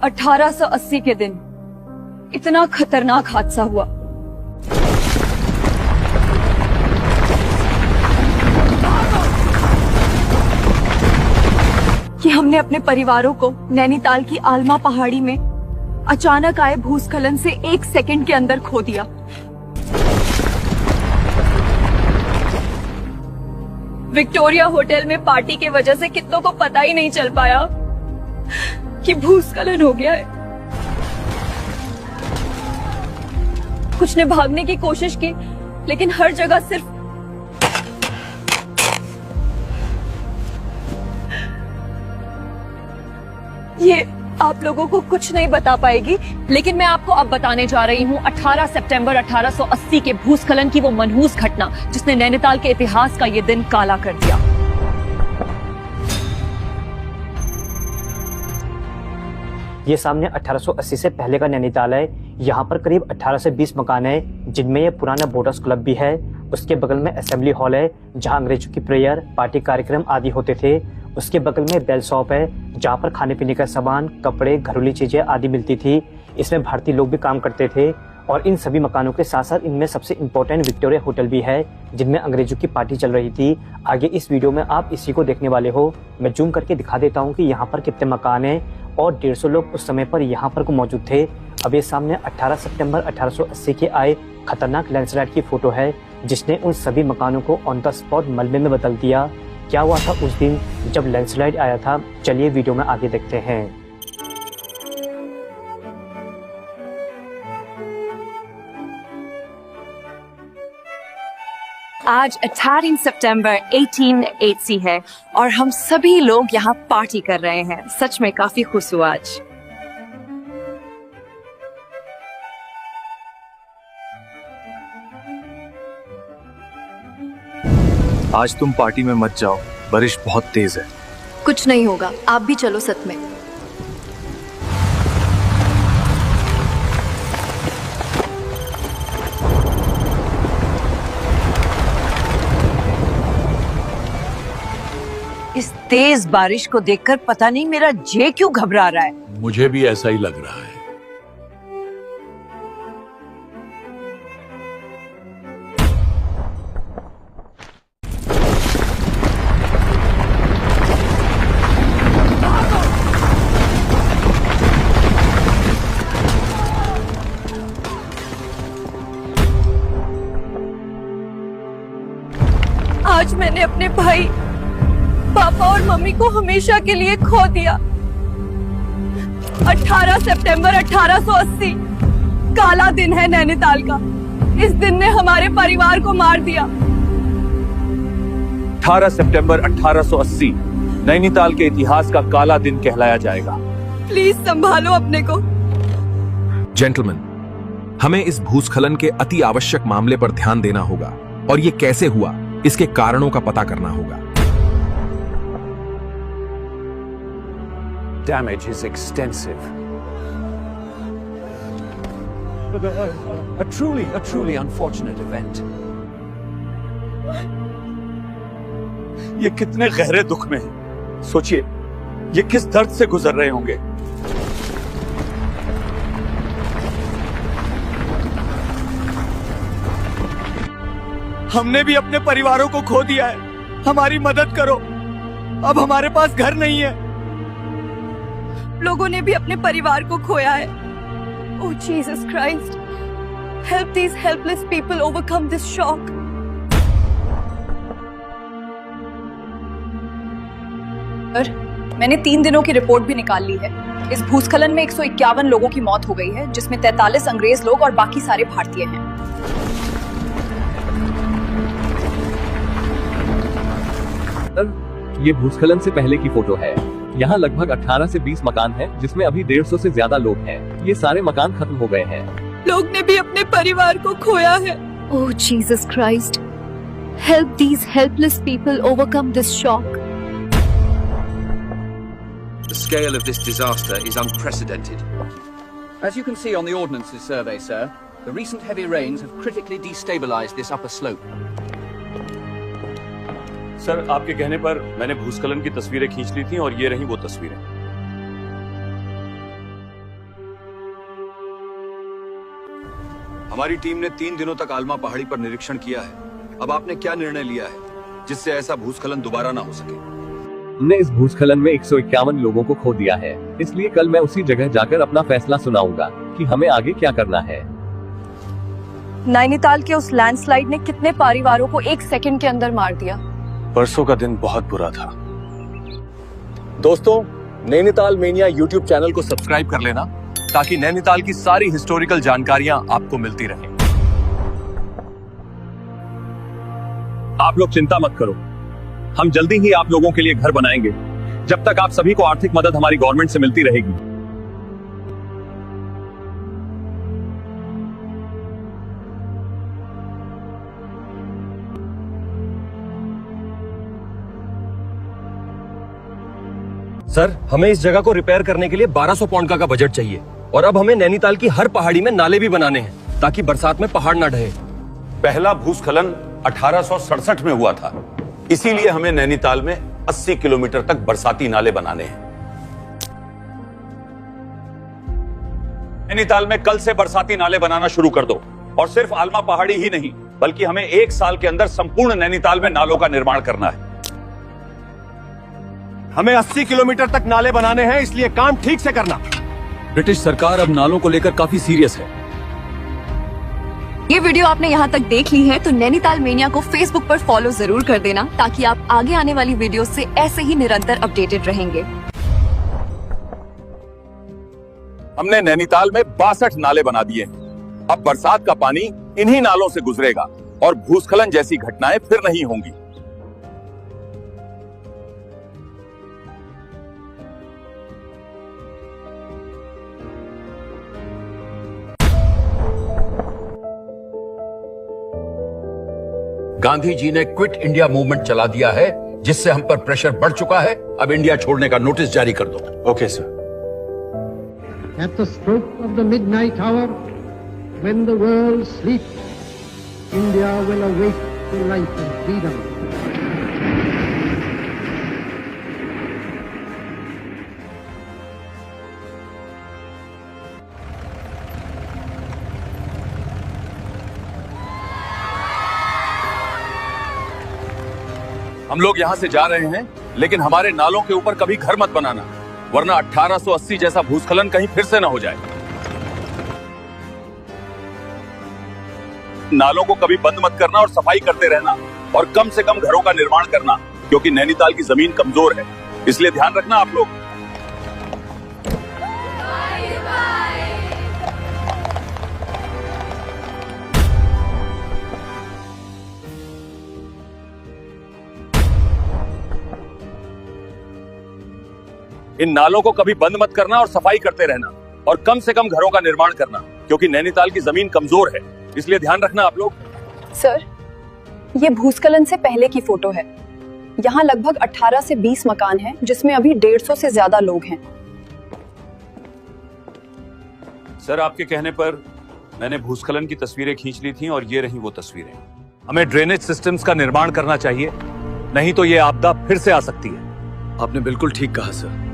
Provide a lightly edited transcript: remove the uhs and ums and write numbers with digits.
1880 के दिन इतना खतरनाक हादसा हुआ। कि हमने अपने परिवारों को नैनीताल की आलमा पहाड़ी में अचानक आए भूस्खलन से 1 सेकंड के अंदर खो दिया। विक्टोरिया होटल में पार्टी के वजह से कितनों को पता ही नहीं चल पाया कि भूस्खलन हो गया है। कुछ ने भागने की कोशिश की, लेकिन हर जगह सिर्फ ये आप लोगों को कुछ नहीं बता पाएगी, लेकिन मैं आपको अब बताने जा रही हूँ 18 सितंबर 1880 के भूस्खलन की वो मनहूस घटना जिसने नैनीताल के इतिहास का ये दिन काला कर दिया। ये सामने 1880 से पहले का नैनीताल है। यहाँ पर करीब 18 से 20 मकान है, जिनमें ये पुराना बोटर्स क्लब भी है। उसके बगल में असेंबली हॉल है, जहाँ अंग्रेजों की प्रेयर, पार्टी कार्यक्रम आदि होते थे। उसके बगल में बेल शॉप है, जहाँ पर खाने पीने का सामान, कपड़े, घरेलू चीजें आदि मिलती थी। इसमें भारतीय लोग भी काम करते थे। और इन सभी मकानों के साथ साथ इनमें सबसे इम्पोर्टेंट विक्टोरिया होटल भी है, जिनमें अंग्रेजों की पार्टी चल रही थी। आगे इस वीडियो में आप इसी को देखने वाले हो। मैं जूम करके दिखा देता हूँ कि यहाँ पर कितने मकान हैं और 150 लोग उस समय पर यहाँ पर मौजूद थे। अब ये सामने 18 सितंबर 1880 के आए खतरनाक लैंडस्लाइड की फोटो है, जिसने उन सभी मकानों को ऑन द स्पॉट मलबे में बदल दिया। क्या हुआ था उस दिन जब लैंडस्लाइड आया था, चलिए वीडियो में आगे देखते हैं। आज 18 सितंबर 1880 है और हम सभी लोग यहाँ पार्टी कर रहे हैं। सच में काफी खुश हुआ आज। आज तुम पार्टी में मत जाओ, बारिश बहुत तेज है। कुछ नहीं होगा, आप भी चलो साथ में। इस तेज बारिश को देखकर पता नहीं मेरा जे क्यों घबरा रहा है। मुझे भी ऐसा ही लग रहा है। आज मैंने अपने भाई, पापा और मम्मी को हमेशा के लिए खो दिया। 18 सितंबर 1880 काला दिन है नैनीताल का। इस दिन ने हमारे परिवार को मार दिया। 18 सितंबर 1880 नैनीताल के इतिहास का काला दिन कहलाया जाएगा। प्लीज संभालो अपने को। जेंटलमैन, हमें इस भूस्खलन के अति आवश्यक मामले पर ध्यान देना होगा और ये कैसे हुआ, इसके कारणों का पता करना होगा। Damage is extensive. A truly unfortunate event. ये कितने गहरे दुख में हैं। सोचिए, ये किस दर्द से गुजर रहे होंगे। हमने भी अपने परिवारों को खो दिया है। हमारी मदद करो। अब हमारे पास घर नहीं है। लोगों ने भी अपने परिवार को खोया है। Oh Jesus Christ, help these helpless people overcome this shock. मैंने 3 दिनों की रिपोर्ट भी निकाल ली है। इस भूस्खलन में 151 लोगों की मौत हो गई है, जिसमें 43 अंग्रेज लोग और बाकी सारे भारतीय हैं। ये भूस्खलन से पहले की फोटो है। यहाँ लगभग 18 से 20 मकान हैं, जिसमें अभी 150 से ज्यादा लोग हैं। ये सारे मकान खत्म हो गए हैं। लोग ने भी अपने परिवार को खोया है। Oh Jesus Christ, help these helpless people overcome this shock. The scale of this disaster is unprecedented. As you can see on the Ordnance's survey, sir, the recent heavy rains have critically destabilized this upper slope. Sir, आपके कहने पर मैंने भूस्खलन की तस्वीरें खींच ली थी और ये रही वो तस्वीरें। हमारी टीम ने 3 दिनों तक आलमा पहाड़ी पर निरीक्षण किया है। अब आपने क्या निर्णय लिया है जिससे ऐसा भूस्खलन दोबारा ना हो सके? हमने इस भूस्खलन में 151 लोगों को खो दिया है, इसलिए कल मैं उसी जगह जाकर अपना फैसला सुनाऊंगा कि हमें आगे क्या करना है। नैनीताल के उस लैंडस्लाइड ने कितने परिवारों को 1 सेकंड के अंदर मार दिया। परसों का दिन बहुत बुरा था। दोस्तों, नैनीताल मेनिया YouTube चैनल को सब्सक्राइब कर लेना ताकि नैनीताल की सारी हिस्टोरिकल जानकारियां आपको मिलती रहें। आप लोग चिंता मत करो, हम जल्दी ही आप लोगों के लिए घर बनाएंगे। जब तक आप सभी को आर्थिक मदद हमारी गवर्नमेंट से मिलती रहेगी। सर, हमें इस जगह को रिपेयर करने के लिए 1200 पाउंड का बजट चाहिए और अब हमें नैनीताल की हर पहाड़ी में नाले भी बनाने हैं ताकि बरसात में पहाड़ ना ढहे। पहला भूस्खलन 1867 में हुआ था, इसीलिए हमें नैनीताल में 80 किलोमीटर तक बरसाती नाले बनाने हैं। नैनीताल में कल से बरसाती नाले बनाना शुरू कर दो और सिर्फ आलमा पहाड़ी ही नहीं बल्कि हमें 1 साल के अंदर संपूर्ण नैनीताल में नालों का निर्माण करना है। हमें 80 किलोमीटर तक नाले बनाने हैं, इसलिए काम ठीक से करना। ब्रिटिश सरकार अब नालों को लेकर काफी सीरियस है। ये वीडियो आपने यहाँ तक देख ली है तो नैनीताल मेनिया को फेसबुक पर फॉलो जरूर कर देना ताकि आप आगे आने वाली वीडियो से ऐसे ही निरंतर अपडेटेड रहेंगे। हमने नैनीताल में 62 नाले बना दिए हैं। अब बरसात का पानी इन्हीं नालों से गुजरेगा और भूस्खलन जैसी घटनाएं फिर नहीं होंगी। गांधी जी ने क्विट इंडिया मूवमेंट चला दिया है जिससे हम पर प्रेशर बढ़ चुका है। अब इंडिया छोड़ने का नोटिस जारी कर दो। Okay sir. At the stroke of the midnight hour, when the world sleeps, India will awake to life and freedom. हम लोग यहाँ से जा रहे हैं, लेकिन हमारे नालों के ऊपर कभी घर मत बनाना, वरना 1880 जैसा भूस्खलन कहीं फिर से न हो जाए। नालों को कभी बंद मत करना और सफाई करते रहना और कम से कम घरों का निर्माण करना, क्योंकि नैनीताल की जमीन कमजोर है, इसलिए ध्यान रखना आप लोग। इन नालों को कभी बंद मत करना और सफाई करते रहना और कम से कम घरों का निर्माण करना, क्योंकि नैनीताल की जमीन कमजोर है, इसलिए ध्यान रखना आप लोग। सर, ये भूस्खलन से पहले की फोटो है। यहाँ लगभग 18 से 20 मकान हैं, जिसमें अभी 150 से ज्यादा लोग हैं। सर, आपके कहने पर मैंने भूस्खलन की तस्वीरें खींच ली थी और ये रही वो तस्वीरें। हमें ड्रेनेज सिस्टम्स का निर्माण करना चाहिए, नहीं तो ये आपदा फिर से आ सकती है। आपने बिल्कुल ठीक कहा सर।